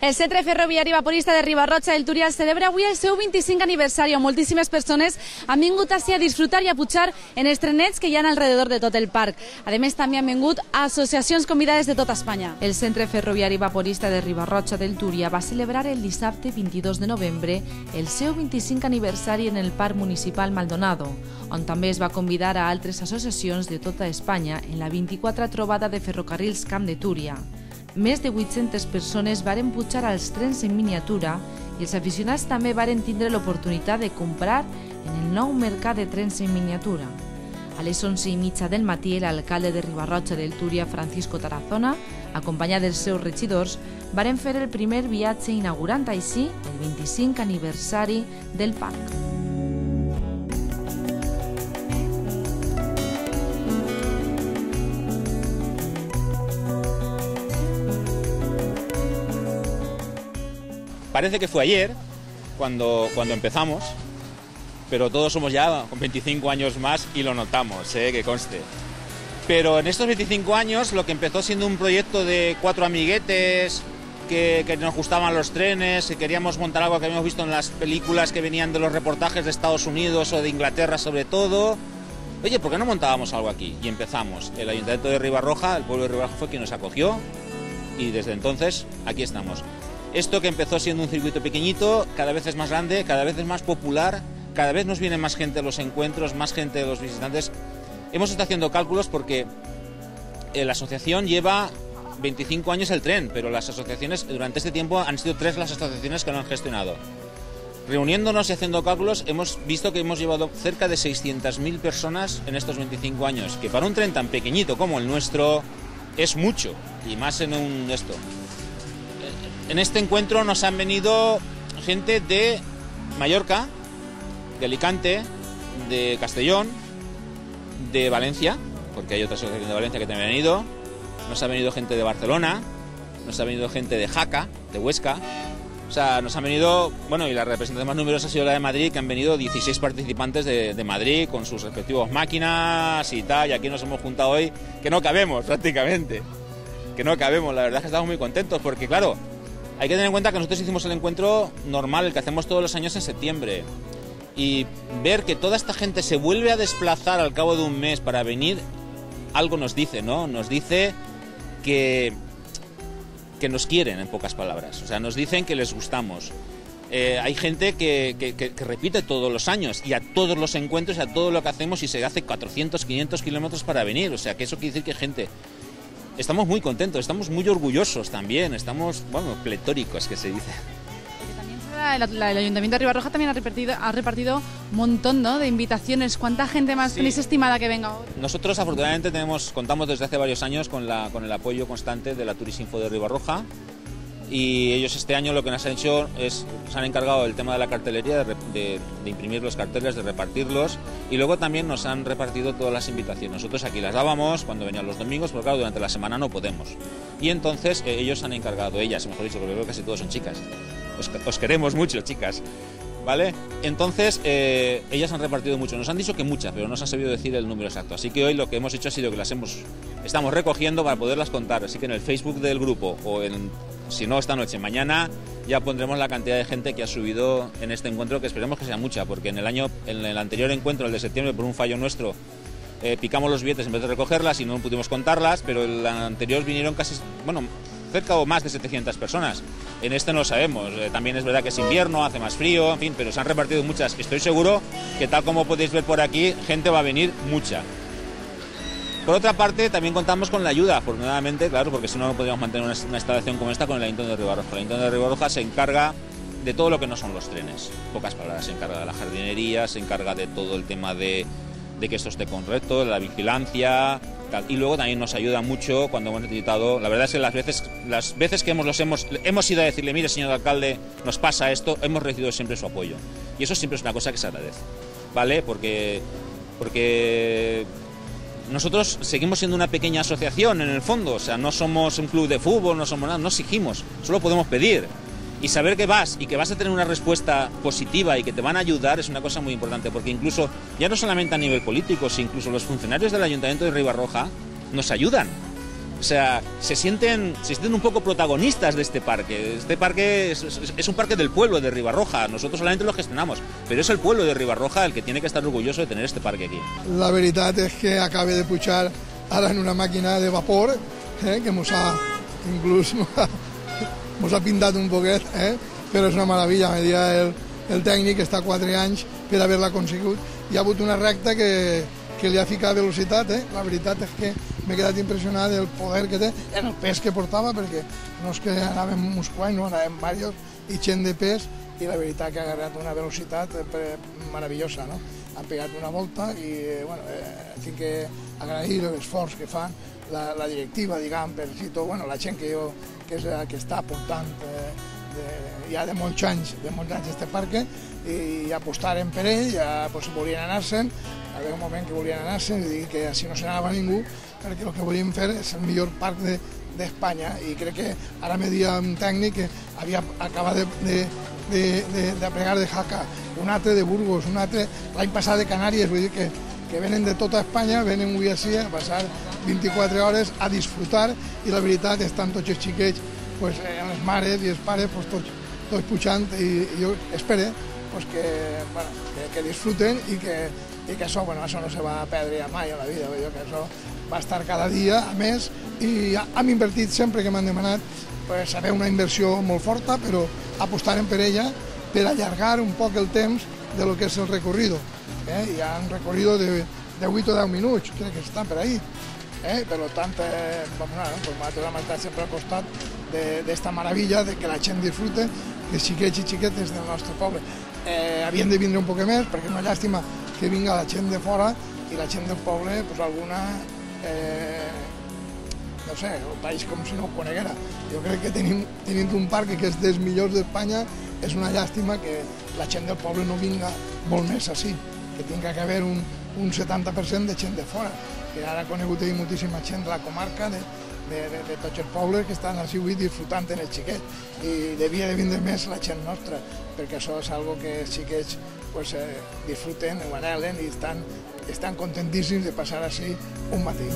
El Centre Ferroviari Vaporista de Riba-roja del Túria celebra avui el seu 25 aniversari, on moltíssimes persones han vingut així a disfrutar i a pujar en els trenets que hi ha alrededor de tot el parc. A més, també han vingut associacions convidades de tota Espanya. El Centre Ferroviari Vaporista de Riba-roja del Túria va celebrar el dissabte 22 de novembre el seu 25 aniversari en el Parc Municipal Maldonado, on també es va convidar a altres associacions de tota Espanya en la 24a trobada de ferrocarrils Camp de Túria. Més de 800 persones varen pujar als trens en miniatura i els aficionats també varen tindre l'oportunitat de comprar en el nou mercat de trens en miniatura. A les 11:30 del matí, l'alcalde de Riba-roja del Túria, Francisco Tarazona, acompanyat dels seus regidors, varen fer el primer viatge inaugurant així el 25 aniversari del parc. Parece que fue ayer cuando empezamos, pero todos somos ya con 25 años más y lo notamos, que conste. Pero en estos 25 años lo que empezó siendo un proyecto de 4 amiguetes que nos gustaban los trenes, que queríamos montar algo que habíamos visto en las películas que venían de los reportajes de Estados Unidos o de Inglaterra sobre todo. Oye, ¿por qué no montábamos algo aquí? Y empezamos. El Ayuntamiento de Riba-roja, el pueblo de Riba-roja fue quien nos acogió y desde entonces aquí estamos. Esto que empezó siendo un circuito pequeñito, cada vez es más grande, cada vez es más popular, cada vez nos viene más gente a los encuentros, más gente de los visitantes. Hemos estado haciendo cálculos porque la asociación lleva 25 años el tren, pero las asociaciones durante este tiempo han sido 3 las asociaciones que lo han gestionado. Reuniéndonos y haciendo cálculos hemos visto que hemos llevado cerca de 600.000 personas en estos 25 años, que para un tren tan pequeñito como el nuestro es mucho, y más en esto. En este encuentro nos han venido gente de Mallorca, de Alicante, de Castellón, de Valencia, porque hay otra asociación de Valencia que también ha venido. Nos ha venido gente de Barcelona, nos ha venido gente de Jaca, de Huesca. O sea, nos han venido, bueno, y la representación más numerosa ha sido la de Madrid, que han venido 16 participantes de Madrid con sus respectivos máquinas y tal, y aquí nos hemos juntado hoy, que no cabemos prácticamente, que no cabemos. La verdad es que estamos muy contentos porque, claro, hay que tener en cuenta que nosotros hicimos el encuentro normal, el que hacemos todos los años en septiembre. Y ver que toda esta gente se vuelve a desplazar al cabo de un mes para venir, algo nos dice, ¿no? Nos dice que nos quieren, en pocas palabras. O sea, nos dicen que les gustamos. Hay gente que repite todos los años y a todos los encuentros y a todo lo que hacemos y se hace 400, 500 kilómetros para venir. O sea, que eso quiere decir que gente... Estamos muy contentos, estamos muy orgullosos también, estamos, bueno, pletóricos, que se dice. El Ayuntamiento de Riba-roja también ha repartido un montón, ¿no?, de invitaciones. ¿Cuánta gente más tenéis estimada que venga ahora? Nosotros, afortunadamente, contamos desde hace varios años con el apoyo constante de la Turistinfo de Riba-roja. Y ellos este año lo que nos han hecho es, se han encargado del tema de la cartelería, de imprimir los carteles, de repartirlos, y luego también nos han repartido todas las invitaciones. Nosotros aquí las dábamos cuando venían los domingos, pero claro, durante la semana no podemos. Y entonces ellos han encargado, ellas, mejor dicho, porque creo que casi todos son chicas. Os queremos mucho, chicas, ¿vale? Entonces ellas han repartido mucho. Nos han dicho que muchas, pero no nos han sabido decir el número exacto. Así que hoy lo que hemos hecho ha sido que estamos recogiendo para poderlas contar. Así que en el Facebook del grupo o si no esta noche, mañana ya pondremos la cantidad de gente que ha subido en este encuentro, que esperemos que sea mucha, porque en el anterior encuentro, el de septiembre, por un fallo nuestro, picamos los billetes en vez de recogerlas y no pudimos contarlas, pero el anterior vinieron casi, bueno, cerca o más de 700 personas. En este no lo sabemos, también es verdad que es invierno, hace más frío, en fin, pero se han repartido muchas. Estoy seguro que, tal como podéis ver por aquí, gente va a venir mucha. Por otra parte, también contamos con la ayuda, afortunadamente, claro, porque si no, no podríamos mantener una instalación como esta con el Ayuntamiento de Riba-roja. El Ayuntamiento de Riba-roja se encarga de todo lo que no son los trenes. Pocas palabras, se encarga de la jardinería, se encarga de todo el tema de que esto esté correcto, de la vigilancia, tal. Y luego también nos ayuda mucho cuando hemos necesitado. La verdad es que las veces que hemos ido a decirle, mire, señor alcalde, nos pasa esto, hemos recibido siempre su apoyo. Y eso siempre es una cosa que se agradece, ¿vale? Porque nosotros seguimos siendo una pequeña asociación en el fondo, o sea, no somos un club de fútbol, no somos nada, no exigimos, solo podemos pedir. Y saber que vas y que vas a tener una respuesta positiva y que te van a ayudar es una cosa muy importante, porque incluso, ya no solamente a nivel político, sino incluso los funcionarios del Ayuntamiento de Riba-roja nos ayudan. O sea, se sienten un poco protagonistas de este parque. Este parque es un parque del pueblo de Ribarroja. Nosotros solamente lo gestionamos, pero es el pueblo de Ribarroja el que tiene que estar orgulloso de tener este parque aquí. La veritat és que acaba de pujar ara en una màquina de vapor, que mos ha pintat un poquet, però és una meravella. Me deia el tècnic, està 4 anys per haver-la aconsegut. Hi ha hagut una recta que li ha ficat velocitat, La veritat és que m'he quedat impressionat del poder que té, en el pes que portava, perquè no és que anàvem uns quants, no, anàvem diversos i gent de pes, i la veritat que ha agarrat una velocitat meravellosa, no? Han pegat una volta i, bueno, tinc que agrair l'esforç que fan la directiva, diguem, per si tot, bueno, la gent que és la que està portant ja de molts anys este parc, i apostaren per ell, ja volien anar-se'n, hi havia un moment que volien anar-se'n i dir que així no se n'anava ningú, perquè el que volíem fer és el millor parc d'Espanya, i crec que ara me deia un tècnic que havia acabat de plegar de Jaca, un altre de Burgos, un altre l'any passat de Canàries, vull dir que venen de tota Espanya, venen avui així a passar 24 hores a disfrutar, i la veritat estan tots els xiquets, les mares i els pares tots pujant, i jo espero que disfruten i que això no se va a perdre mai a la vida, que això va estar cada dia, a més, i hem invertit sempre que m'han demanat, saber una inversió molt forta, però apostarem per ella per allargar un poc el temps de lo que és el recorrido. Hi ha un recorrido de 8 o 10 minuts, crec que estan per ahí. Per tant, nosaltres hem estat sempre al costat d'esta meravella, de que la gent disfrute, de xiquets i xiquetes del nostre poble. Havien de vindre un poc més, perquè no és llàstima que vinga la gent de fora i la gent del poble, alguna, no sé, el país com si no ho coneguera. Jo crec que tenint un parc que és dels millors d'Espanya, és una llàstima que la gent del poble no vinga molt més així, que tingui que haver un 70% de gent de fora, que ara ha conegut moltíssima gent de la comarca, de tots els pobles que estan així avui disfrutant en el xiquet, i devia de vindre més la gent nostra, perquè això és algo que els xiquets disfruten, ho anhelen i estan contentíssims de passar així un matí.